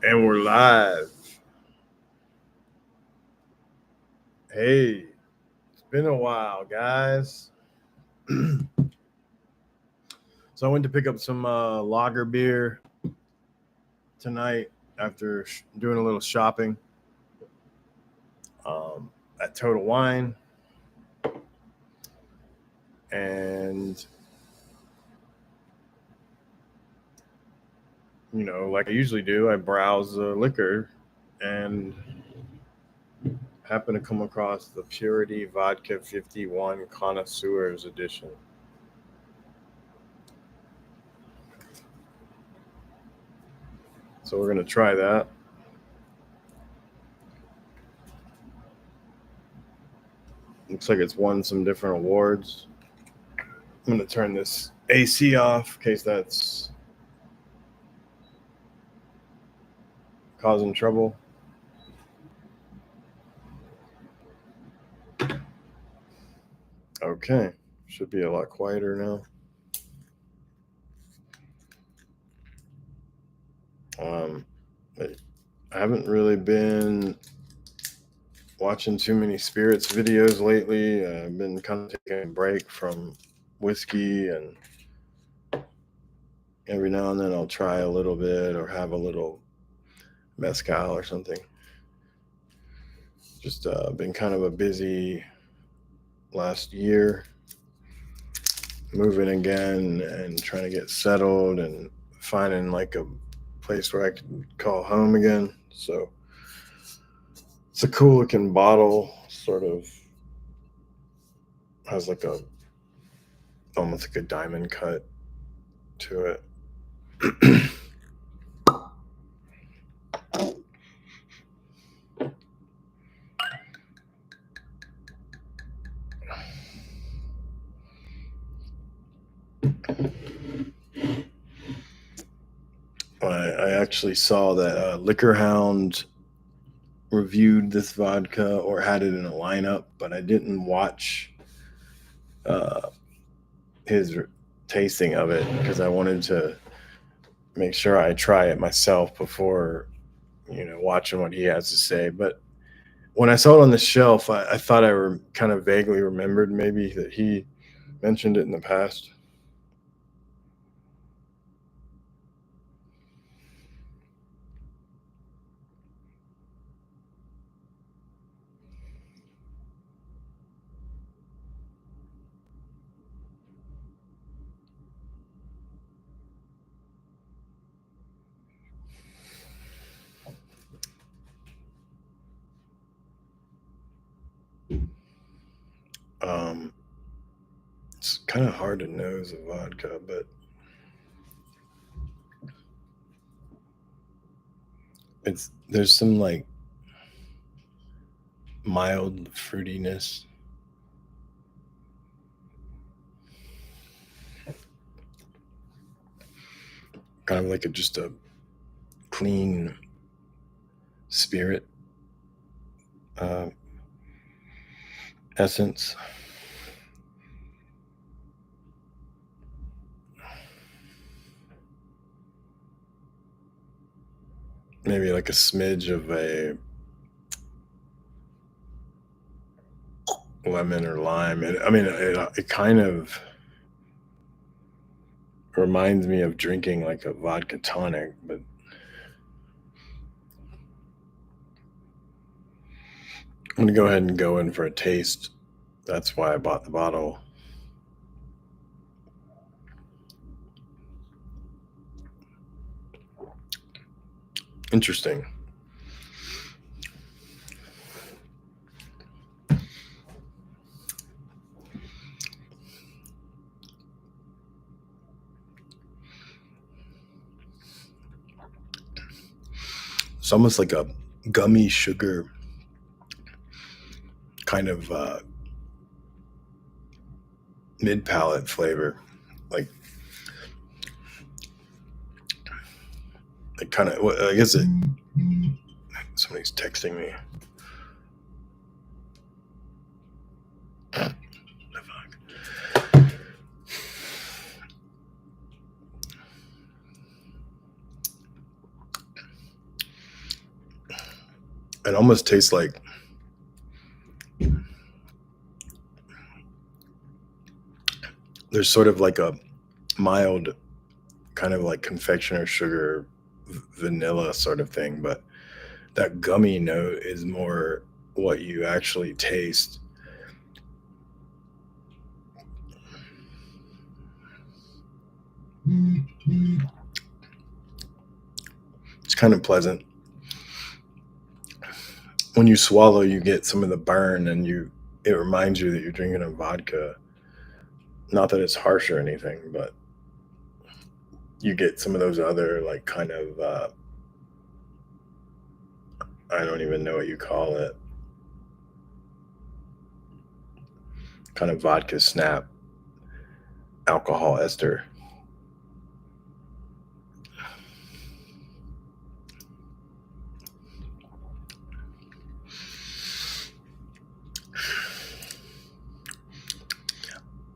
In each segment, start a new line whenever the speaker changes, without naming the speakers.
And we're live. Hey, it's been a while, guys. So I went to pick up some lager beer tonight after doing a little shopping at Total Wine. And, like I usually do, I browse the liquor and happen to come across the Purity Vodka 51 Connoisseurs edition. So we're going to try that. Looks like it's won some different awards. I'm going to turn this AC off in case that's causing trouble. Okay, should be a lot quieter now. Um, I haven't really been watching too many spirits videos lately. I've been kind of taking a break from whiskey, and every now and then I'll try a little bit or have a little mezcal or something. Just been kind of a busy last year, moving again and trying to get settled and finding like a place where I can call home again. So it's a cool looking bottle, sort of has like a almost like a diamond cut to it. I actually saw that Liquor Hound reviewed this vodka or had it in a lineup, but I didn't watch uh, his tasting of it because I wanted to make sure I try it myself before watching what he has to say. But when I saw it on the shelf, I thought kind of vaguely remembered maybe that he mentioned it in the past. Um, it's kind of hard to nose a vodka, but there's some like mild fruitiness. Kind of like just a clean spirit uh, essence. Maybe like a smidge of a lemon or lime. It kind of reminds me of drinking like a vodka tonic, but I'm gonna go ahead and go in for a taste. That's why I bought the bottle. Interesting. It's almost like a gummy sugar kind of mid palate flavor. Like it kind of. Well, I guess it. Somebody's texting me. The fuck? It almost tastes like there's sort of like a mild kind of like confectioner sugar vanilla sort of thing, but that gummy note is more what you actually taste. It's kind of pleasant. When you swallow, you get some of the burn, and it reminds you that you're drinking a vodka. Not that it's harsh or anything, but you get some of those other like kind of I don't even know what you call it, kind of vodka snap alcohol ester.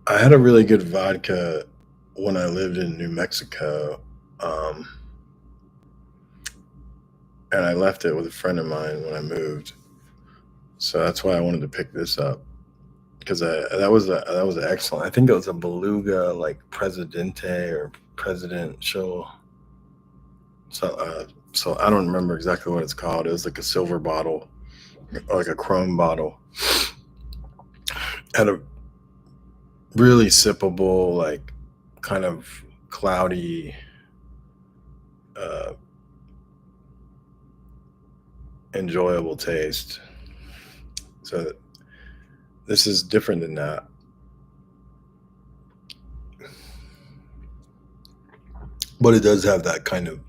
I had a really good vodka when I lived in New Mexico, um, and I left it with a friend of mine when I moved. So that's why I wanted to pick this up because that was excellent. I think it was a Beluga like Presidente or Presidential. So I don't remember exactly what it's called. It was like a silver bottle, or like a chrome bottle. Had a really sippable, like kind of cloudy, uh, enjoyable taste. So this is different than that, but it does have that kind of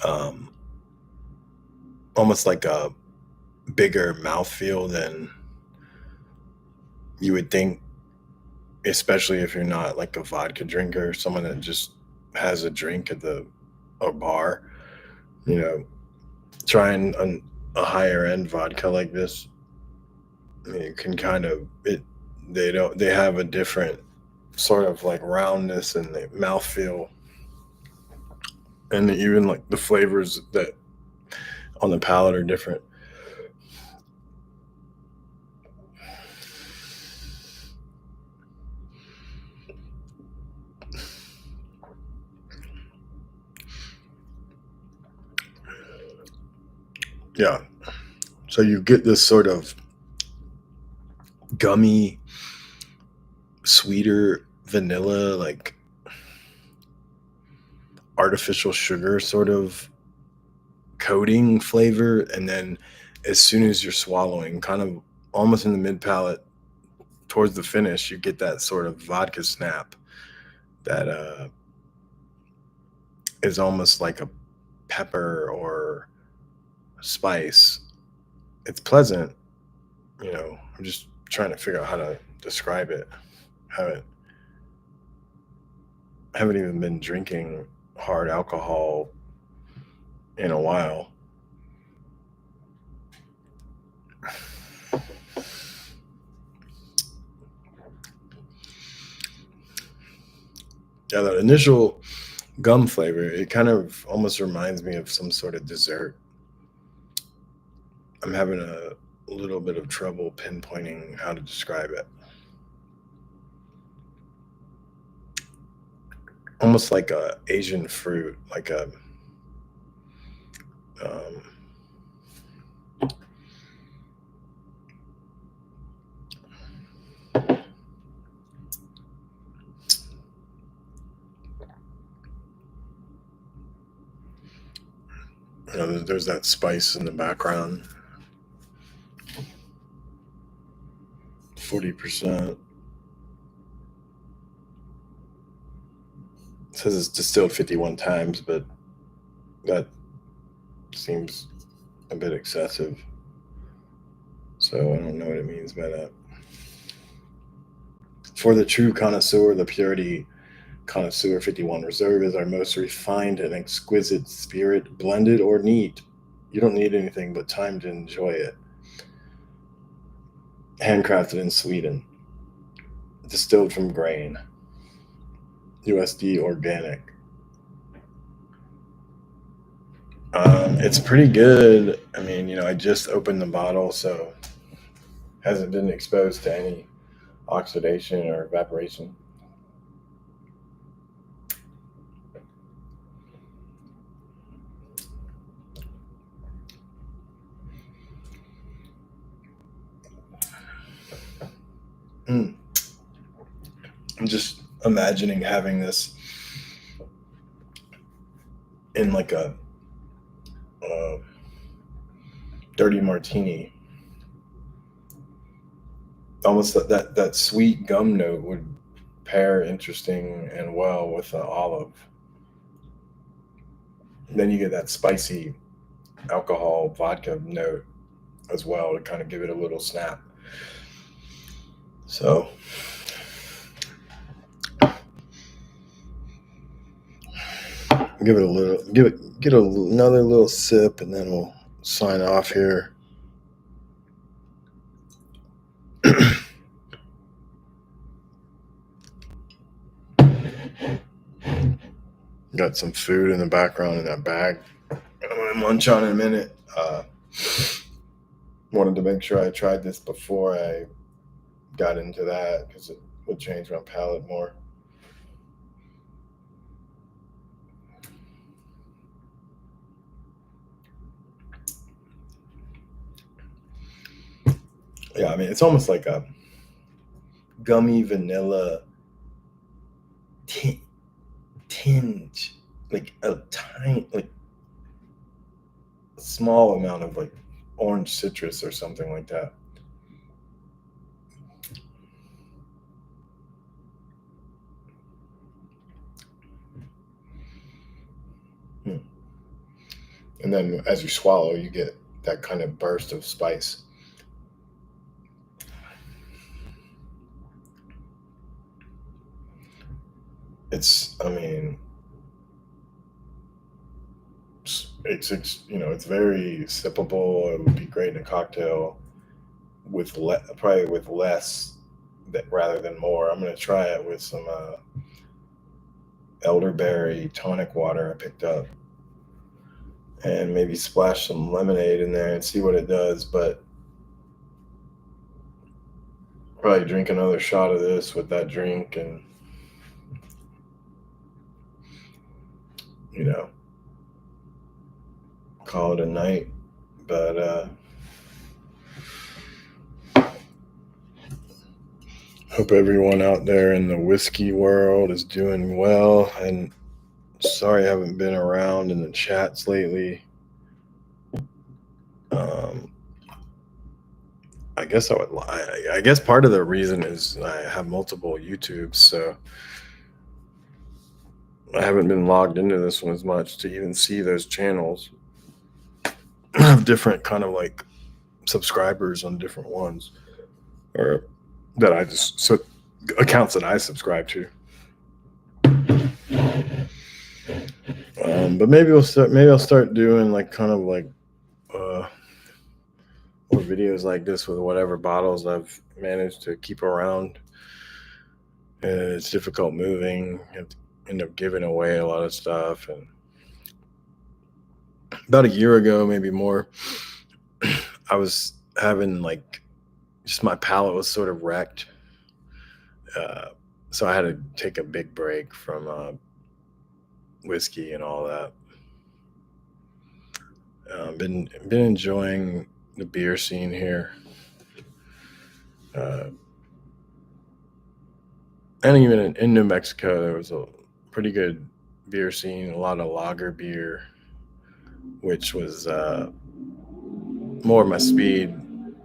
um, almost like a bigger mouthfeel than you would think, especially if you're not like a vodka drinker, someone that just has a drink at a bar. You know, trying a higher end vodka like this, you can kind of it. They have a different sort of like roundness and the mouthfeel, and even like the flavors that on the palate are different. Yeah. So you get this sort of gummy, sweeter vanilla, like artificial sugar sort of coating flavor, and then as soon as you're swallowing, kind of almost in the mid palate towards the finish, you get that sort of vodka snap that is almost like a pepper or spice. It's pleasant, you know. I'm just trying to figure out how to describe it. Haven't haven't even been drinking hard alcohol in a while. Yeah, the initial gum flavor, it kind of almost reminds me of some sort of dessert. I'm having a little bit of trouble pinpointing how to describe it. Almost like a Asian fruit, like a um, there's that spice in the background. 40%. It says it's distilled 51 times, but that seems a bit excessive. So I don't know what it means by that. For the true connoisseur, the Purity Connoisseur 51 Reserve is our most refined and exquisite spirit, blended or neat. You don't need anything but time to enjoy it. Handcrafted in Sweden, distilled from grain, USD organic. It's pretty good. I mean, I just opened the bottle, so hasn't been exposed to any oxidation or evaporation. Mm. I'm just imagining having this in like a uh, dirty martini. Almost that sweet gum note would pair interesting and well with the olive. Then you get that spicy alcohol vodka note as well to kind of give it a little snap. So give it a little, get another little sip, and then we'll sign off here. Got some food in the background in that bag. I'm gonna munch on in a minute. Wanted to make sure I tried this before I got into that because it would change my palate more. Yeah, I mean, it's almost like a gummy vanilla tinge, like a tiny, like a small amount of like orange citrus or something like that. Hmm. And then as you swallow, you get that kind of burst of spice. I mean, it's it's very sippable. It would be great in a cocktail with probably with less that rather than more. I'm gonna try it with some elderberry tonic water I picked up, and maybe splash some lemonade in there and see what it does. But probably drink another shot of this with that drink, and call it a night. But hope everyone out there in the whiskey world is doing well. And sorry I haven't been around in the chats lately. I guess I would lie. I guess part of the reason is I have multiple YouTubes, so I haven't been logged into this one as much to even see those channels. I have different kind of like subscribers on different ones, or that I just accounts that I subscribe to. But maybe I'll start doing like kind of like more videos like this with whatever bottles I've managed to keep around. And it's difficult moving. You have to end up giving away a lot of stuff. And about a year ago, maybe more, I was having like just my palate was sort of wrecked. So I had to take a big break from whiskey and all that. Been enjoying the beer scene here, and even in New Mexico, there was a pretty good beer scene. A lot of lager beer, which was more my speed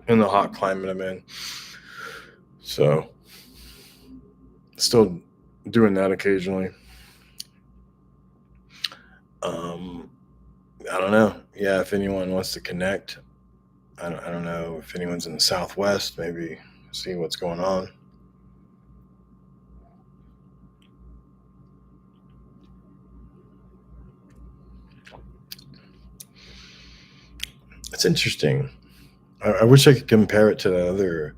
in the hot climate I'm in. So, still doing that occasionally. I don't know. Yeah, if anyone wants to connect, I don't know if anyone's in the Southwest, maybe see what's going on. It's interesting. I wish I could compare it to the other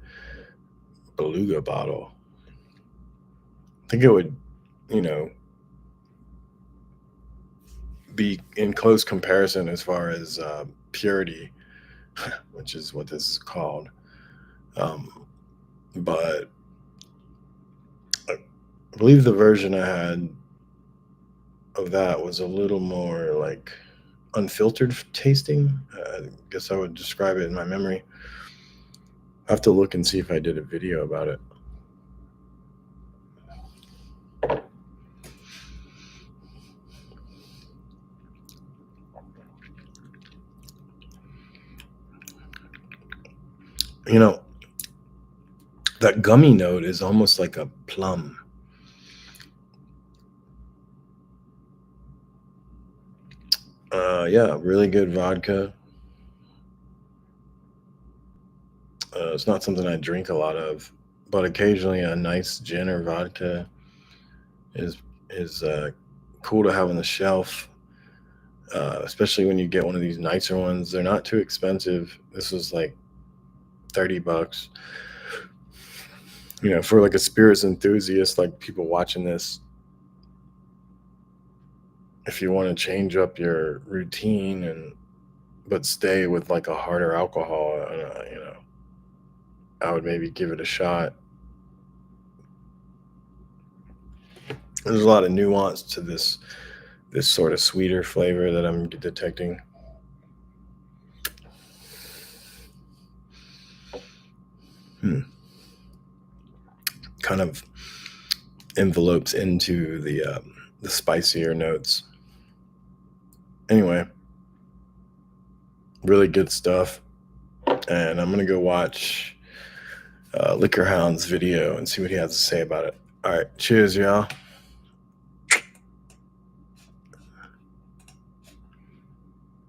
Beluga bottle. I think it would, be in close comparison as far as purity, which is what this is called. But I believe the version I had of that was a little more like unfiltered tasting. I guess I would describe it in my memory. I have to look and see if I did a video about it. You know, that gummy note is almost like a plum. Yeah, really good vodka. It's not something I drink a lot of, but occasionally a nice gin or vodka is is cool to have on the shelf. Especially when you get one of these nicer ones. They're not too expensive. This was like $30. For like a spirits enthusiast, like people watching this, if you want to change up your routine but stay with like a harder alcohol, I would maybe give it a shot. There's a lot of nuance to this sort of sweeter flavor that I'm detecting. Kind of envelopes into the spicier notes. Anyway, really good stuff. And I'm gonna go watch Liquor Hound's video and see what he has to say about it. All right, cheers, y'all.